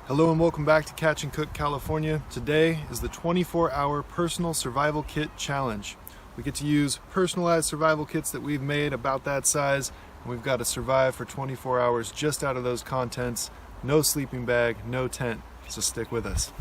Hello and welcome back to Catch and Cook California. Today is the 24-hour personal survival kit challenge. We get to use personalized survival kits that we've made about that size, and we've got to survive for 24 hours just out of those contents. No sleeping bag, no tent, so stick with us.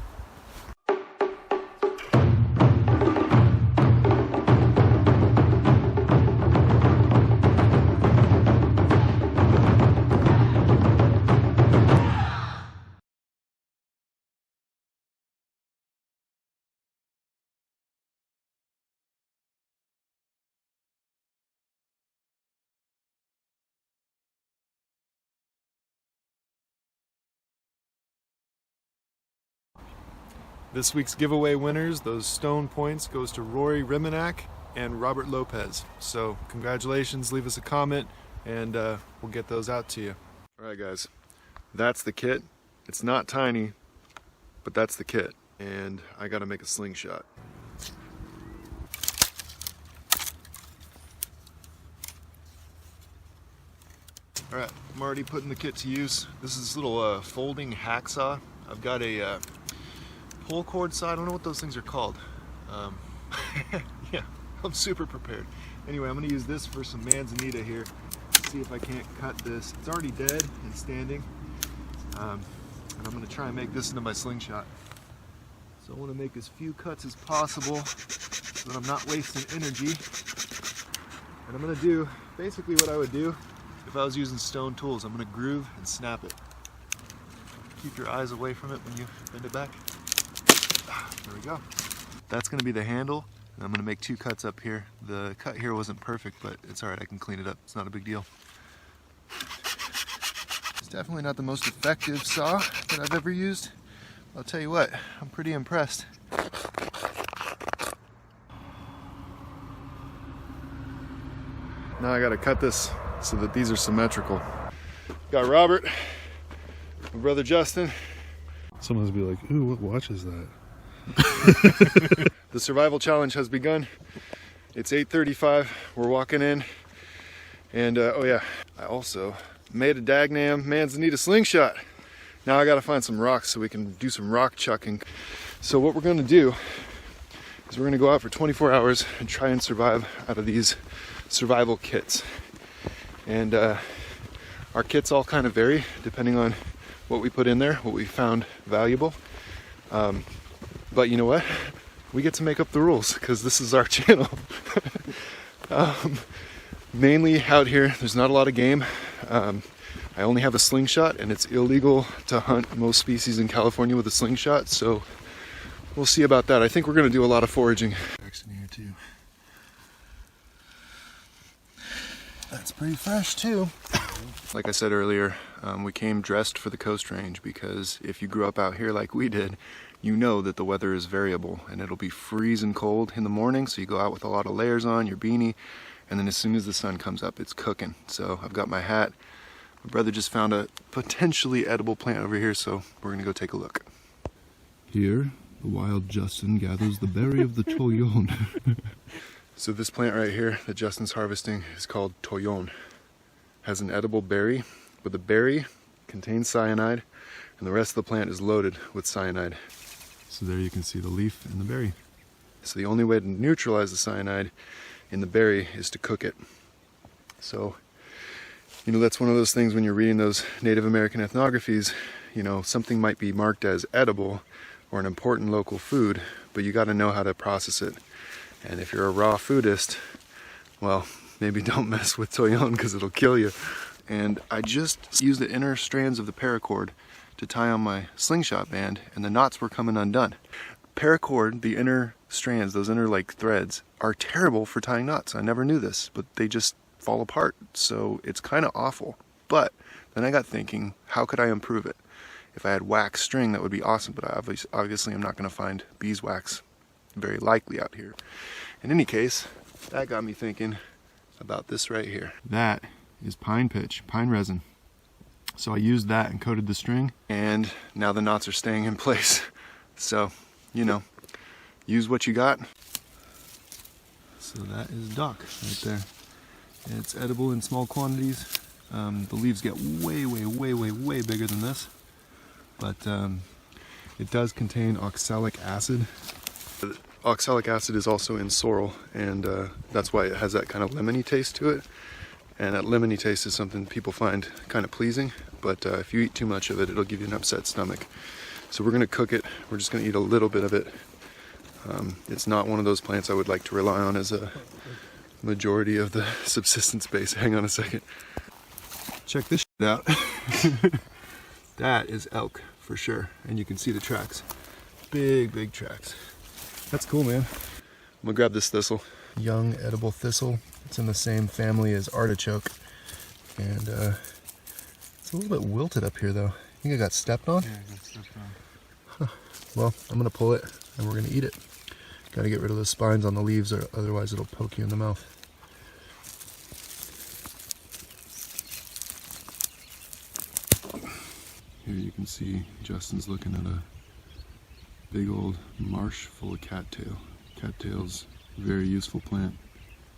This week's giveaway winners, those stone points, goes to Rory Riminac and Robert Lopez. So congratulations, leave us a comment and we'll get those out to you. All right guys, that's the kit. It's not tiny, but that's the kit. And I gotta make a slingshot. All right, I'm already putting the kit to use. This is this little folding hacksaw. I've got a pull cord saw. I don't know what those things are called. Yeah, I'm super prepared. Anyway, I'm gonna use this for some manzanita here. See if I can't cut this. It's already dead and standing. And I'm gonna try and make this into my slingshot. So I wanna make as few cuts as possible so that I'm not wasting energy. And I'm gonna do basically what I would do if I was using stone tools. I'm gonna groove and snap it. Keep your eyes away from it when you bend it back. There we go. That's going to be the handle, and I'm going to make two cuts up here. The cut here wasn't perfect, but it's alright, I can clean it up. It's not a big deal. It's definitely not the most effective saw that I've ever used. I'll tell you what, I'm pretty impressed. Now I got to cut this so that these are symmetrical. Got Robert, my brother Justin. Someone's be like, ooh, what watch is that? The survival challenge has begun. It's 8:35, we're walking in. And oh yeah, I also made a dagnam manzanita slingshot. Now I gotta find some rocks so we can do some rock chucking. So what we're gonna do is we're gonna go out for 24 hours and try and survive out of these survival kits. And our kits all kind of vary depending on what we put in there, what we found valuable. But you know what? We get to make up the rules because this is our channel. Mainly out here, there's not a lot of game. I only have a slingshot, and it's illegal to hunt most species in California with a slingshot, so we'll see about that. I think we're going to do a lot of foraging. In here too. That's pretty fresh too. Like I said earlier, we came dressed for the Coast Range because if you grew up out here like we did, you know that the weather is variable and it'll be freezing cold in the morning, so you go out with a lot of layers on, your beanie, and then as soon as the sun comes up, it's cooking. So I've got my hat. My brother just found a potentially edible plant over here, so we're gonna go take a look. Here, the wild Justin gathers the berry of the toyon. So this plant right here that Justin's harvesting is called toyon. Has an edible berry, but the berry contains cyanide, and the rest of the plant is loaded with cyanide. So there you can see the leaf and the berry. So the only way to neutralize the cyanide in the berry is to cook it. So, you know, that's one of those things when you're reading those Native American ethnographies, you know, something might be marked as edible or an important local food, but you got to know how to process it. And if you're a raw foodist, well, maybe don't mess with toyon because it'll kill you. And I just used the inner strands of the paracord to tie on my slingshot band, and the knots were coming undone. Paracord, the inner strands, those inner like threads, are terrible for tying knots. I never knew this, but they just fall apart. So it's kind of awful. But then I got thinking, how could I improve it? If I had wax string, that would be awesome, but obviously I'm not going to find beeswax very likely out here. In any case, that got me thinking about this right here. That is pine pitch, pine resin. So I used that and coated the string, and now the knots are staying in place. So, you know, use what you got. So that is dock right there. And it's edible in small quantities. The leaves get way bigger than this. but it does contain oxalic acid. Oxalic acid is also in sorrel, and that's why it has that kind of lemony taste to it. And that lemony taste is something people find kind of pleasing, but if you eat too much of it, it'll give you an upset stomach. So we're going to cook it. We're just going to eat a little bit of it. It's not one of those plants I would like to rely on as a majority of the subsistence base. Hang on a second. Check this shit out. That is elk for sure, and you can see the tracks. Big tracks. That's cool, man. I'm gonna grab this thistle. Young edible thistle. It's in the same family as artichoke, and it's a little bit wilted up here though. I think I got stepped on? Yeah, I got stepped on. Huh. Well, I'm gonna pull it and we're gonna eat it. Gotta get rid of the spines on the leaves, or otherwise it'll poke you in the mouth. Here you can see Justin's looking at a big old marsh full of cattail. Cattail's a very useful plant,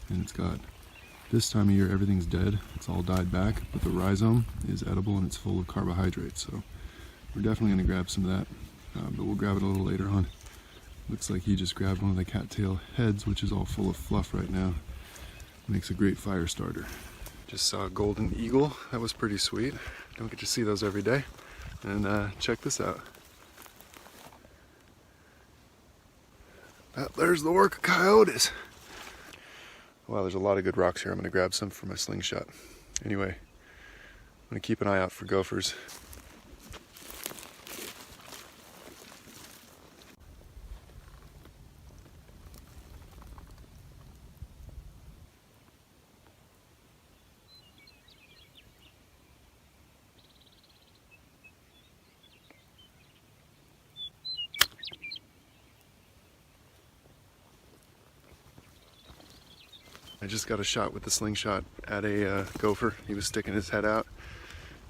and it's got, this time of year everything's dead, it's all died back, but the rhizome is edible and it's full of carbohydrates, so we're definitely going to grab some of that, but we'll grab it a little later on. Looks like he just grabbed one of the cattail heads, which is all full of fluff right now. Makes a great fire starter. Just saw a golden eagle, that was pretty sweet. Don't get to see those every day. And check this out. There's the work of coyotes. Wow, there's a lot of good rocks here. I'm going to grab some for my slingshot. Anyway, I'm going to keep an eye out for gophers. I just got a shot with the slingshot at a gopher. He was sticking his head out.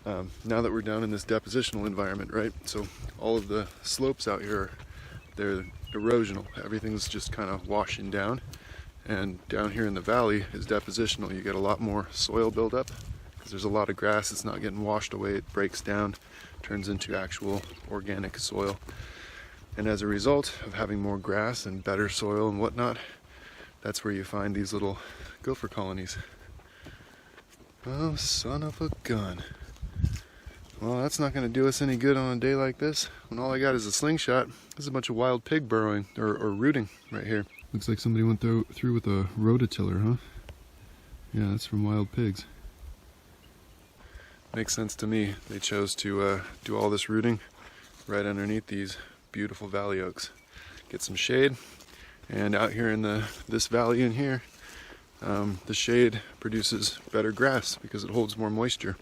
Now that we're down in this depositional environment, right? So all of the slopes out here, they're erosional. Everything's just kind of washing down. And down here in the valley is depositional. You get a lot more soil buildup because there's a lot of grass that's not getting washed away. It breaks down, turns into actual organic soil. And as a result of having more grass and better soil and whatnot, that's where you find these little gopher colonies. Oh, son of a gun. Well, that's not going to do us any good on a day like this, when all I got is a slingshot. There's a bunch of wild pig burrowing, or rooting right here. Looks like somebody went through with a rototiller, huh? Yeah, that's from wild pigs. Makes sense to me. They chose to do all this rooting right underneath these beautiful valley oaks. Get some shade. And out here in this valley in here, the shade produces better grass because it holds more moisture.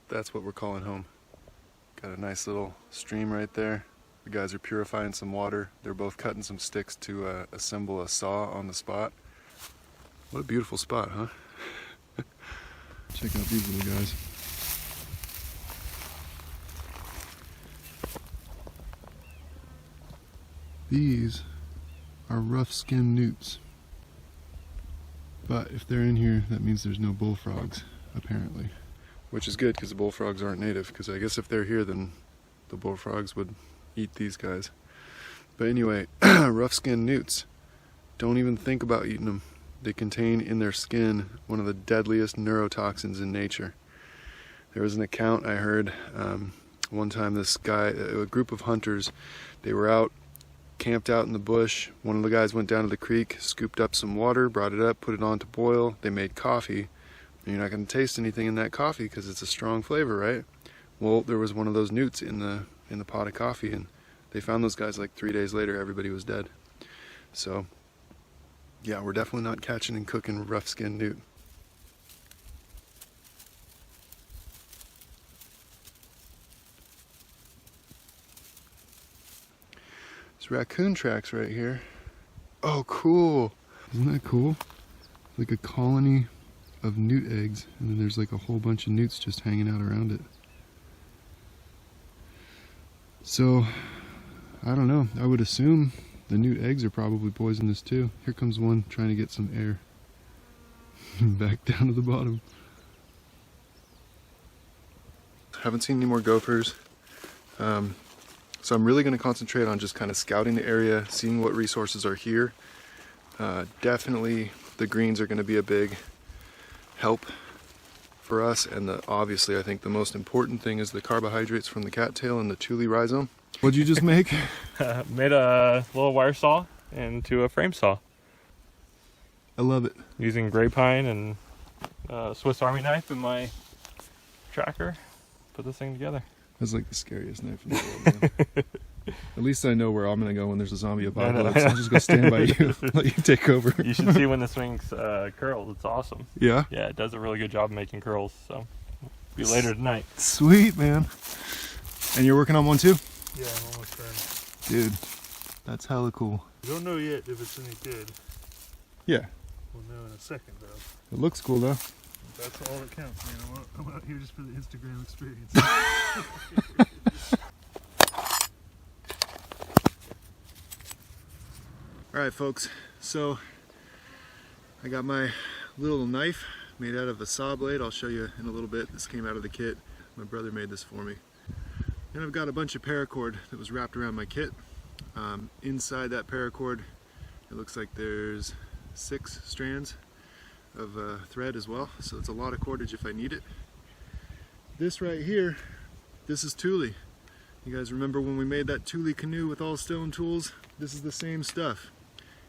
That's what we're calling home. Got a nice little stream right there. The guys are purifying some water. They're both cutting some sticks to assemble a saw on the spot. What a beautiful spot, huh? Check out these little guys. These are rough-skinned newts. But if they're in here, that means there's no bullfrogs, apparently. Which is good, because the bullfrogs aren't native, because I guess if they're here, then the bullfrogs would eat these guys. But anyway, rough-skinned newts. Don't even think about eating them. They contain in their skin one of the deadliest neurotoxins in nature. There was an account I heard one time, this guy, a group of hunters, they were out, camped out in the bush. One of the guys went down to the creek, scooped up some water, brought it up, put it on to boil. They made coffee. And you're not going to taste anything in that coffee because it's a strong flavor, right? Well, there was one of those newts in the pot of coffee, and they found those guys like 3 days later. Everybody was dead. So, yeah, we're definitely not catching and cooking rough-skinned newt. There's raccoon tracks right here. Oh, cool. Isn't that cool? Like a colony of newt eggs, and then there's like a whole bunch of newts just hanging out around it. So, I don't know. I would assume the newt eggs are probably poisonous too. Here comes one trying to get some air. Back down to the bottom. Haven't seen any more gophers. So I'm really going to concentrate on just kind of scouting the area, seeing what resources are here. Definitely the greens are going to be a big help for us, and obviously I think the most important thing is the carbohydrates from the cattail and the tule rhizome. What'd you just make? Made a little wire saw into a frame saw. I love it. Using gray pine and Swiss Army knife in my tracker. Put this thing together. That's like the scariest knife in the world, man. At least I know where I'm gonna go when there's a zombie apocalypse. I'll just go stand by you, let you take over. You should see when this thing's curls. It's awesome. Yeah? Yeah, it does a really good job of making curls. So, be later tonight. Sweet, man. And you're working on one too? Yeah, I'm almost done. Dude, that's hella cool. I don't know yet if it's any good. Yeah. We'll know in a second, though. It looks cool, though. That's all that counts, man. I'm out here just for the Instagram experience. Alright, folks. So, I got my little knife made out of a saw blade. I'll show you in a little bit. This came out of the kit. My brother made this for me. And I've got a bunch of paracord that was wrapped around my kit. Inside that paracord, it looks like there's 6 strands of thread as well, so it's a lot of cordage if I need it. This right here, this is tule. You guys remember when we made that tule canoe with all stone tools? This is the same stuff.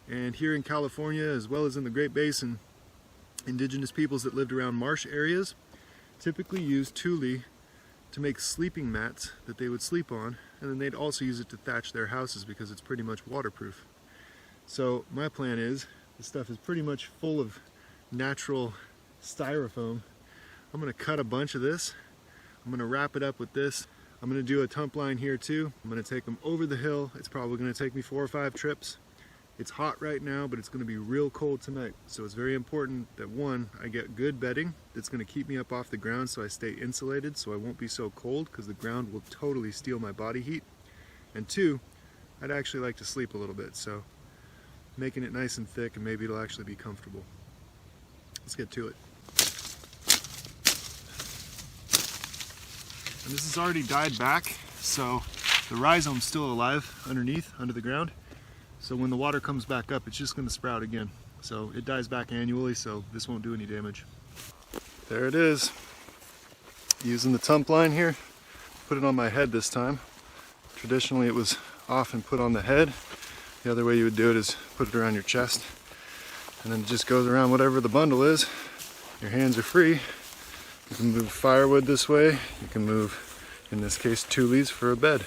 And here in California, as well as in the Great Basin, indigenous peoples that lived around marsh areas typically used tule to make sleeping mats that they would sleep on, and then they'd also use it to thatch their houses because it's pretty much waterproof. So my plan is, this stuff is pretty much full of natural styrofoam. I'm going to cut a bunch of this. I'm going to wrap it up with this. I'm going to do a tump line here too. I'm going to take them over the hill. It's probably going to take me 4 or 5 trips. It's hot right now, but it's going to be real cold tonight. So it's very important that, one, I get good bedding that's going to keep me up off the ground so I stay insulated so I won't be so cold, because the ground will totally steal my body heat. And 2, I'd actually like to sleep a little bit, so making it nice and thick, and maybe it'll actually be comfortable. Let's get to it. And this is already died back, so the rhizome's still alive underneath, under the ground. So when the water comes back up, it's just going to sprout again. So it dies back annually, so this won't do any damage. There it is. Using the tump line here, put it on my head this time. Traditionally it was often put on the head. The other way you would do it is put it around your chest. And then it just goes around whatever the bundle is. Your hands are free. You can move firewood this way. You can move, in this case, tules for a bed.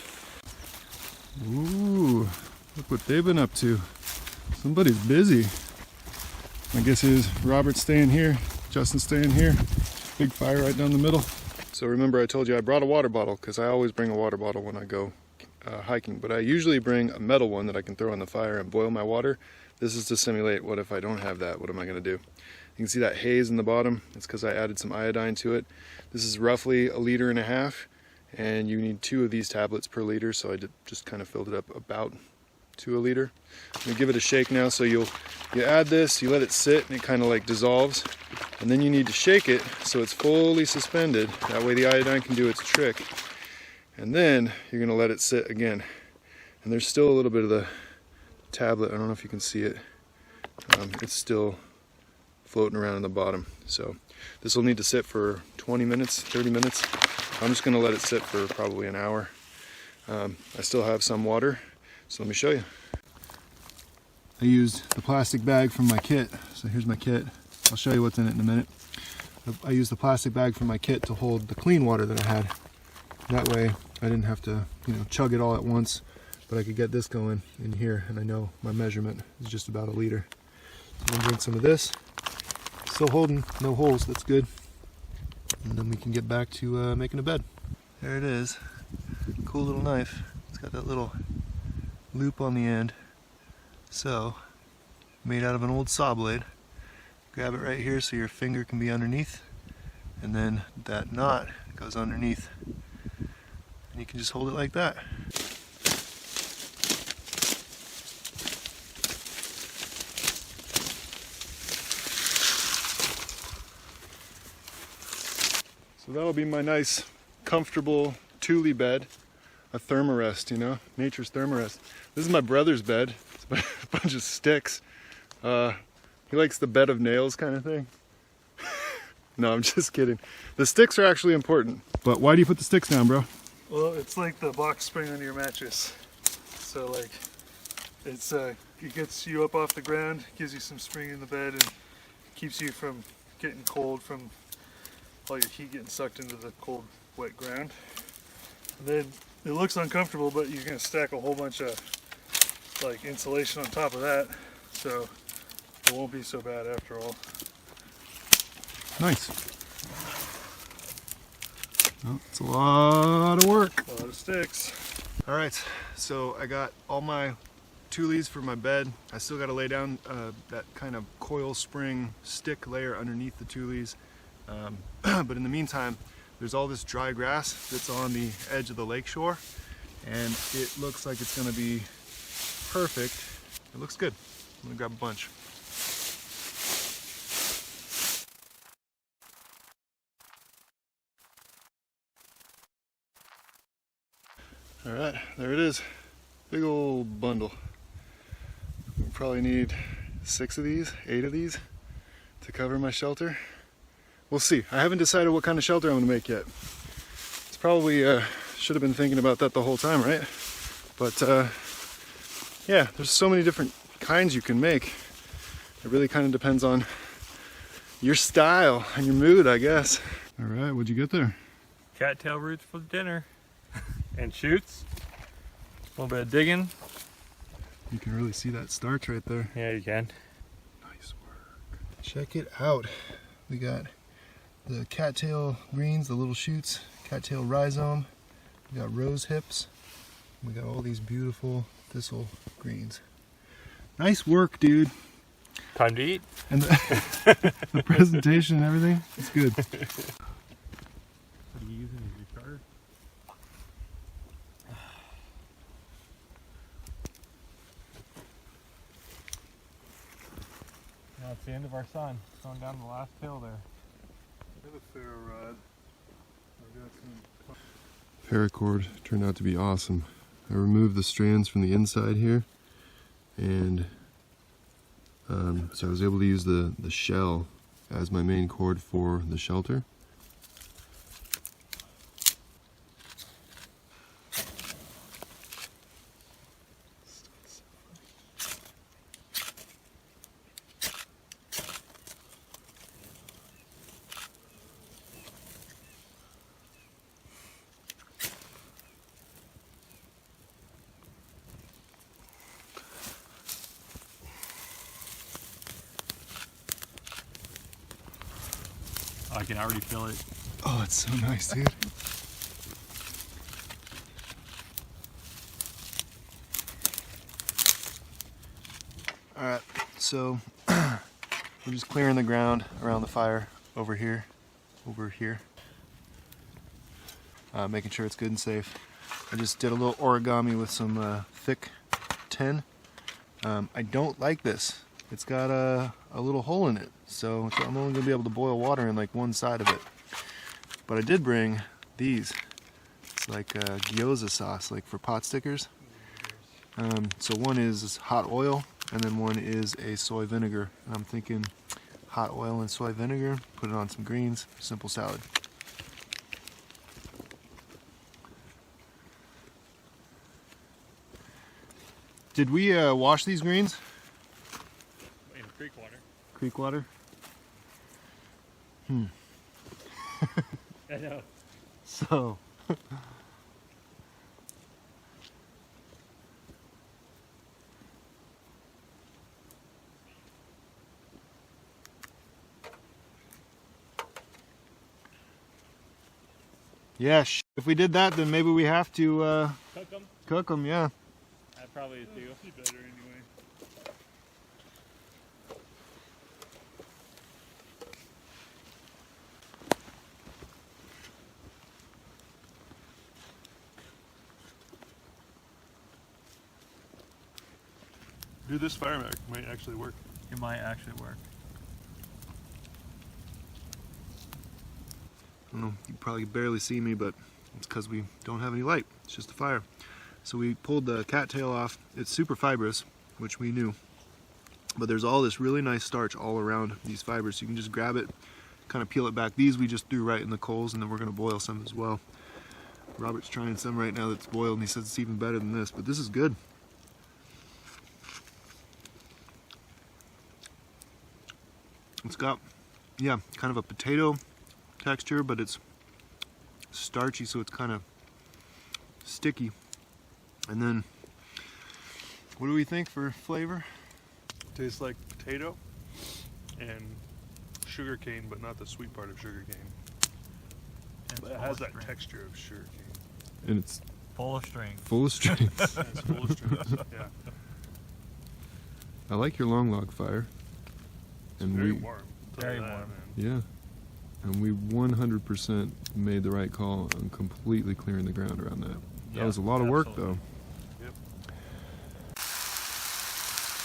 Ooh. Look what they've been up to. Somebody's busy. My guess is Robert's staying here, Justin's staying here. Big fire right down the middle. So remember I told you I brought a water bottle, because I always bring a water bottle when I go hiking, but I usually bring a metal one that I can throw on the fire and boil my water. This is to simulate what if I don't have that, what am I going to do? You can see that haze in the bottom. It's because I added some iodine to it. This is roughly 1.5 liters, and you need 2 of these tablets per liter, so I just kind of filled it up about to 1 liter. I'm gonna give it a shake now. So you add this, you let it sit, and it kind of like dissolves, and then you need to shake it so it's fully suspended. That way the iodine can do its trick. And then you're gonna let it sit again. And there's still a little bit of the tablet. I don't know if you can see it. It's still floating around in the bottom. So this will need to sit for 20 minutes, 30 minutes. I'm just gonna let it sit for probably an hour. I still have some water. So let me show you. I used the plastic bag from my kit. So here's my kit. I'll show you what's in it in a minute. I used the plastic bag from my kit to hold the clean water that I had. That way I didn't have to, chug it all at once, but I could get this going in here, and I know my measurement is just about 1 liter. So I'm gonna drink some of this. Still holding, no holes, that's good. And then we can get back to making a bed. There it is. Cool little knife. It's got that little loop on the end. So, made out of an old saw blade. Grab it right here so your finger can be underneath, and then that knot goes underneath, and you can just hold it like that. So that'll be my nice, comfortable tule bed. a thermarest, you know, nature's thermarest. This is my brother's bed. It's a bunch of sticks. He likes the bed of nails kind of thing. No, I'm just kidding. The sticks are actually important. But why do you put the sticks down, bro? Well, it's like the box spring on your mattress. So like, it's it gets you up off the ground, gives you some spring in the bed, and keeps you from getting cold from all your heat getting sucked into the cold, wet ground. And then it looks uncomfortable, but you're gonna stack a whole bunch of like insulation on top of that, so it won't be so bad after all. Nice. Well, it's a lot of work. A lot of sticks. All right, so I got all my tules for my bed. I still got to lay down that kind of coil spring stick layer underneath the tules. But in the meantime, there's all this dry grass that's on the edge of the lake shore, and it looks like it's going to be perfect. It looks good. I'm going to grab a bunch. All right, there it is. Big old bundle. We'll probably need 6 of these, 8 of these to cover my shelter. We'll see. I haven't decided what kind of shelter I'm gonna make yet. It's probably, should have been thinking about that the whole time, right? But yeah, there's so many different kinds you can make. It really kind of depends on your style and your mood, I guess. All right, what'd you get there? Cattail roots for dinner. And shoots. A little bit of digging. You can really see that starch right there. Yeah, you can. Nice work. Check it out. We got the cattail greens, the little shoots, cattail rhizome. We got rose hips. We got all these beautiful thistle greens. Nice work, dude. Time to eat. And the presentation and everything, it's good. What are you using as your starter? Now it's the end of our sun. Going down the last hill there. I have a ferro rod. I've got some. Paracord turned out to be awesome. I removed the strands from the inside here, and so I was able to use the shell as my main cord for the shelter. I can already feel it. Oh, it's so nice, dude. Alright, so we're just clearing the ground around the fire over here, making sure it's good and safe. I just did a little origami with some thick tin. I don't like this. It's got a little hole in it, so I'm only going to be able to boil water in like one side of it. But I did bring these. It's like gyoza sauce, like for pot stickers. So one is hot oil, and then one is a soy vinegar. And I'm thinking hot oil and soy vinegar, put it on some greens, simple salad. Did we wash these greens? In creek water. Creek water? I know. So. Yeah, if we did that, then maybe we have to Cook them. cook them, yeah. That probably is too. Be better anyway. Dude, this fire might actually work. It might actually work. I don't know, you can probably barely see me, but It's because we don't have any light. It's just a fire. So we pulled the cattail off. It's super fibrous, which we knew. But there's all this really nice starch all around these fibers. So you can just grab it, kind of peel it back. These we just threw right in the coals, and then we're going to boil some as well. Robert's trying some right now that's boiled, and he says it's even better than this. But this is good. It's got, yeah, kind of a potato texture, but it's starchy, so it's kind of sticky. And then, what do we think for flavor? Tastes like potato and sugar cane, but not the sweet part of sugar cane. But it has that texture of sugar cane. And it's Full of strings. full of strings. It's full of strings. Yeah. I like your long log fire. It's very warm. I'll tell you Very that, warm. man. Yeah. And we 100% made the right call on completely clearing the ground around that. That Yeah, was a lot of work, absolutely. though. Yep.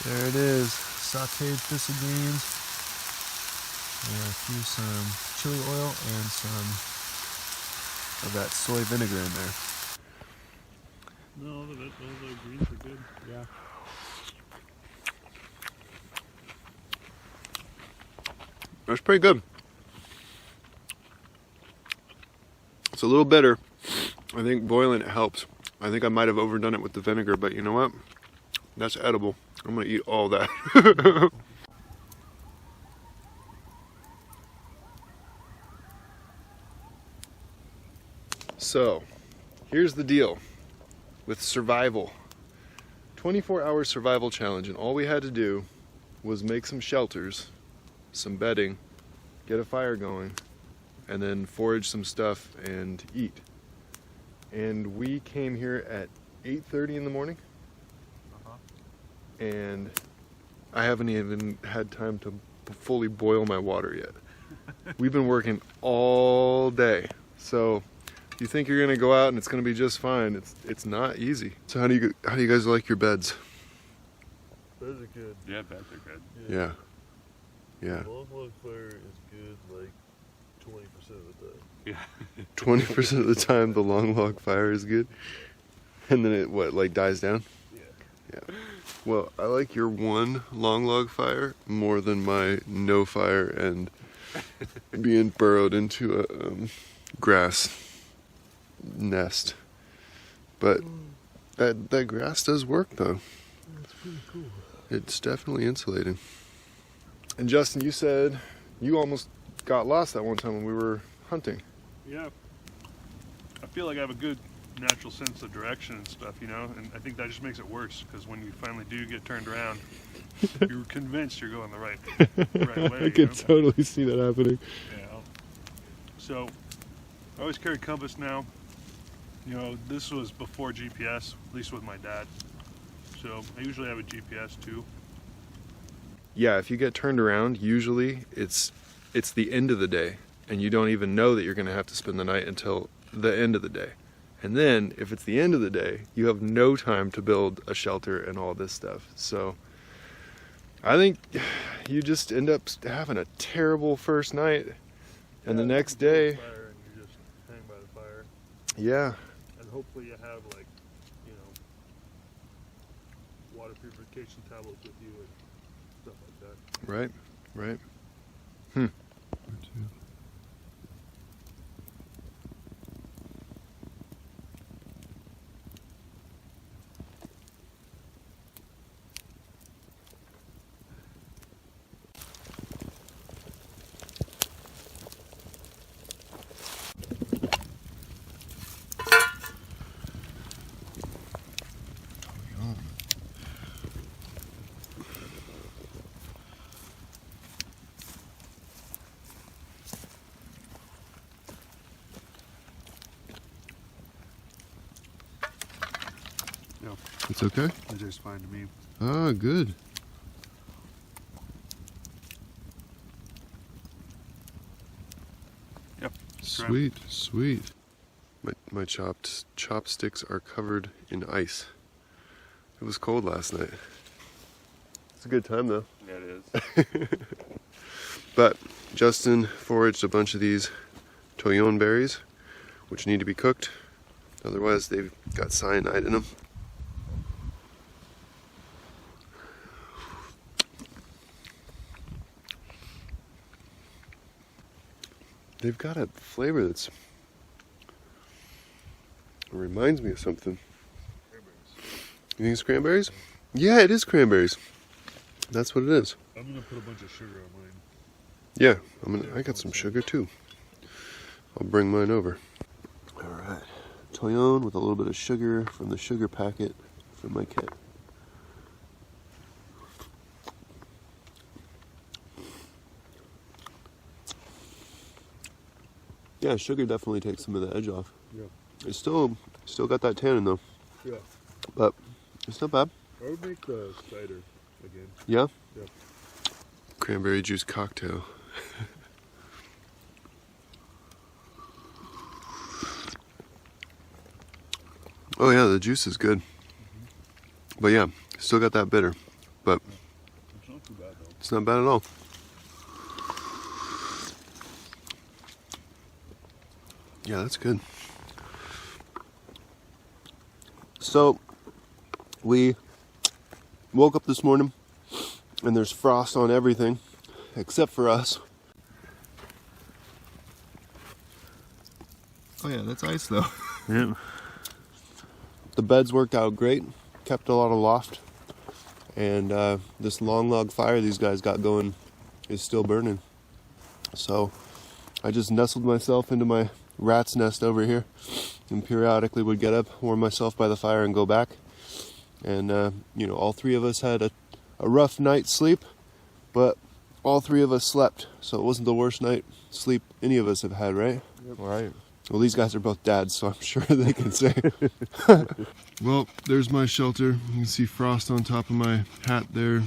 There it is. Sauteed thistle greens. And I threw some chili oil and some of that soy vinegar in there. No, those greens are good. Yeah. That's pretty good. It's a little bitter. I think boiling it helps. I think I might have overdone it with the vinegar, but you know what? That's edible. I'm gonna eat all that. So, here's the deal with survival. 24-hour survival challenge, and all we had to do was make some shelters, some bedding, get a fire going, and then forage some stuff and eat. And we came here at 8:30 in the morning, and I haven't even had time to fully boil my water yet. We've been working all day, so you think you're gonna go out and it's gonna be just fine. It's not easy. So how do you guys like your beds? Those are good. Yeah, beds are good. Yeah. Yeah. Long log fire is good like 20% of the time. Yeah. 20% of the time the long log fire is good. And then it like dies down? Yeah. Yeah. Well, I like your one long log fire more than my no fire and being burrowed into a grass nest. But that grass does work though. That's pretty cool. It's definitely insulating. And Justin, you said you almost got lost that one time when we were hunting. Yeah. I feel like I have a good natural sense of direction and stuff, you know, and I think that just makes it worse because when you finally do get turned around, you're convinced you're going the right way. I can you know? totally see that happening. Yeah. So I always carry compass now. You know, this was before GPS, at least with my dad. So I usually have a GPS too. Yeah, if you get turned around, usually it's the end of the day, and you don't even know that you're going to have to spend the night until the end of the day. And then, if it's the end of the day, you have no time to build a shelter and all this stuff. So, I think you just end up having a terrible first night, and the next day, Fire and you just hang by the fire, yeah, and hopefully you have like, you know, water purification tablets with you and stuff like that. right, right. No, It's okay? it tastes fine to me. Ah, good. Yep. Sweet, sweet. My chopsticks are covered in ice. It was cold last night. It's a good time though. Yeah, it is. But Justin foraged a bunch of these toyon berries, which need to be cooked. Otherwise, they've got cyanide in them. They've got a flavor that's... It reminds me of something. You think it's cranberries? Yeah, it is cranberries. That's what it is. I'm gonna put a bunch of sugar on mine. Yeah, I got some sugar too. I'll bring mine over. Alright. Touillon with a little bit of sugar from the sugar packet for my cat. Yeah, sugar definitely takes some of the edge off. Yeah. It's still got that tannin though. Yeah. But it's not bad. I would make the cider again. Yeah? Yeah. Cranberry juice cocktail. Oh yeah, the juice is good. But yeah, still got that bitter. But It's not too bad though. it's not bad at all. Yeah, that's good. So, we woke up this morning and there's frost on everything except for us. Oh yeah, that's ice though. Yeah. The beds worked out great, kept a lot of loft, and this long log fire these guys got going is still burning. So I just nestled myself into my rat's nest over here and periodically would get up, warm myself by the fire and go back. And you know, all three of us had a rough night's sleep, but all three of us slept, so it wasn't the worst night sleep any of us have had, right? Yep. Right. Well, these guys are both dads, so I'm sure they can say. Well, there's my shelter. You can see frost on top of my hat there.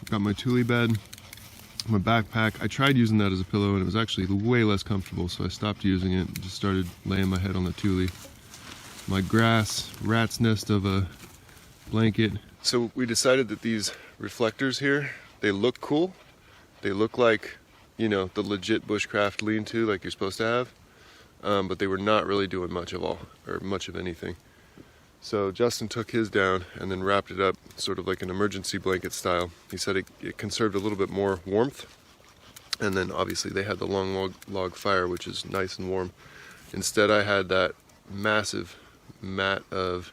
Got my tule bed, my backpack. I tried using that as a pillow and it was actually way less comfortable, so I stopped using it and just started laying my head on the tule. My grass, rat's nest of a blanket. So we decided that these reflectors here, they look cool. They look like, you know, the legit bushcraft lean-to like you're supposed to have. But they were not really doing much of anything. So Justin took his down and then wrapped it up sort of like an emergency blanket style. He said it conserved a little bit more warmth. And then obviously they had the long log fire, which is nice and warm. Instead I had that massive mat of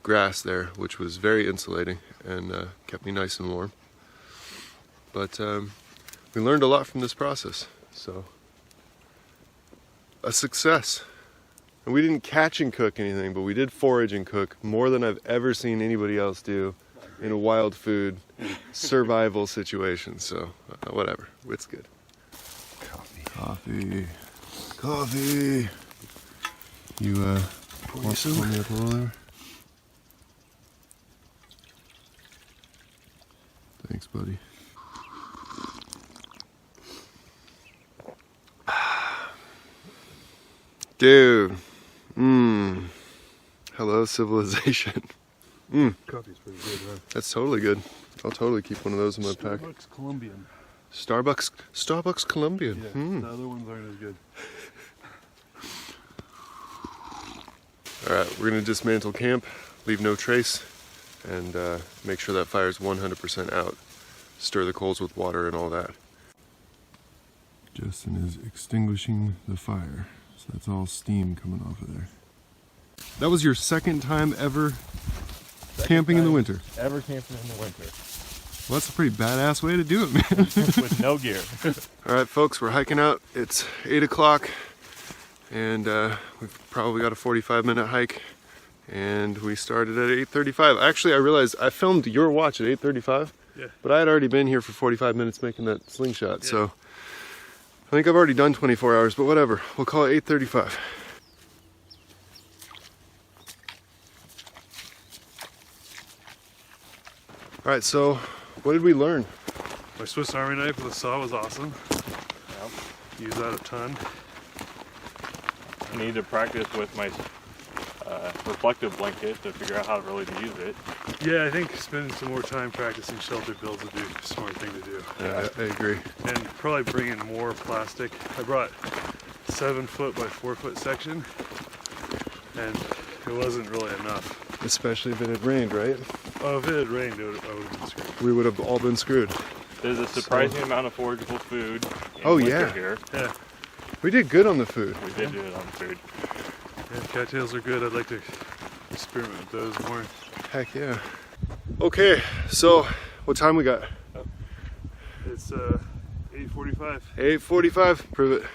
grass there, which was very insulating and kept me nice and warm. But we learned a lot from this process, so a success. And we didn't catch and cook anything, but we did forage and cook more than I've ever seen anybody else do in a wild food survival situation. So whatever, it's good. Coffee. You pour me up a little there? Thanks, buddy. Dude. Hello, civilization. Coffee's pretty good, huh? That's totally good. I'll totally keep one of those in my pack. Starbucks Colombian. Starbucks Colombian. Yeah, the other ones aren't as good. Alright, we're going to dismantle camp, leave no trace, and make sure that fire's 100% out. Stir the coals with water and all that. Justin is extinguishing the fire, so that's all steam coming off of there. That was your second time ever camping in the winter? Ever camping in the winter. Well, that's a pretty badass way to do it, man. With no gear. Alright folks, we're hiking out. It's 8 o'clock and we've probably got a 45-minute hike and we started at 8:35. Actually, I realized I filmed your watch at 8:35, Yeah. but I had already been here for 45 minutes making that slingshot, so I think I've already done 24 hours, but whatever. We'll call it 8:35. Alright, so what did we learn? My Swiss Army knife with a saw was awesome. Yep. Use that a ton. I need to practice with my reflective blanket to figure out how really to use it. Yeah, I think spending some more time practicing shelter builds would be a smart thing to do. Yeah, I agree. And probably bring in more plastic. I brought 7-foot by 4-foot section, and it wasn't really enough. Especially if it had rained, right? Oh, if it had rained, I would have been screwed. We would have all been screwed. There's a surprising amount of forageable food in Oh, winter yeah. here. Yeah, We did good on the food. We did do it on food. yeah, cattails are good. I'd like to experiment with those more. Heck yeah. Okay, so what time we got? It's 8:45. 8:45. Prove it.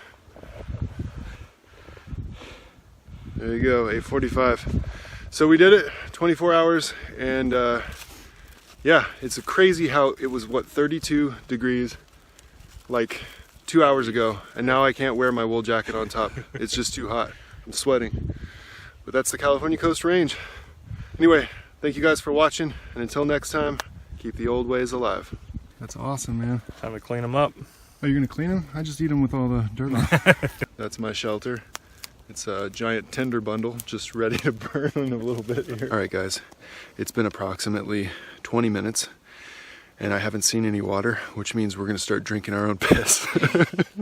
There you go, 8:45. So we did it, 24 hours, and yeah, it's crazy how it was, what, 32 degrees like 2 hours ago, and now I can't wear my wool jacket on top. It's just too hot. I'm sweating. But that's the California Coast Range. Anyway, thank you guys for watching, and until next time, keep the old ways alive. That's awesome, man. Time to clean them up. Oh, you're gonna clean them? I just eat them with all the dirt on. That's my shelter. It's a giant tinder bundle, just ready to burn in a little bit here. All right, guys, it's been approximately 20 minutes, and I haven't seen any water, which means we're gonna start drinking our own piss.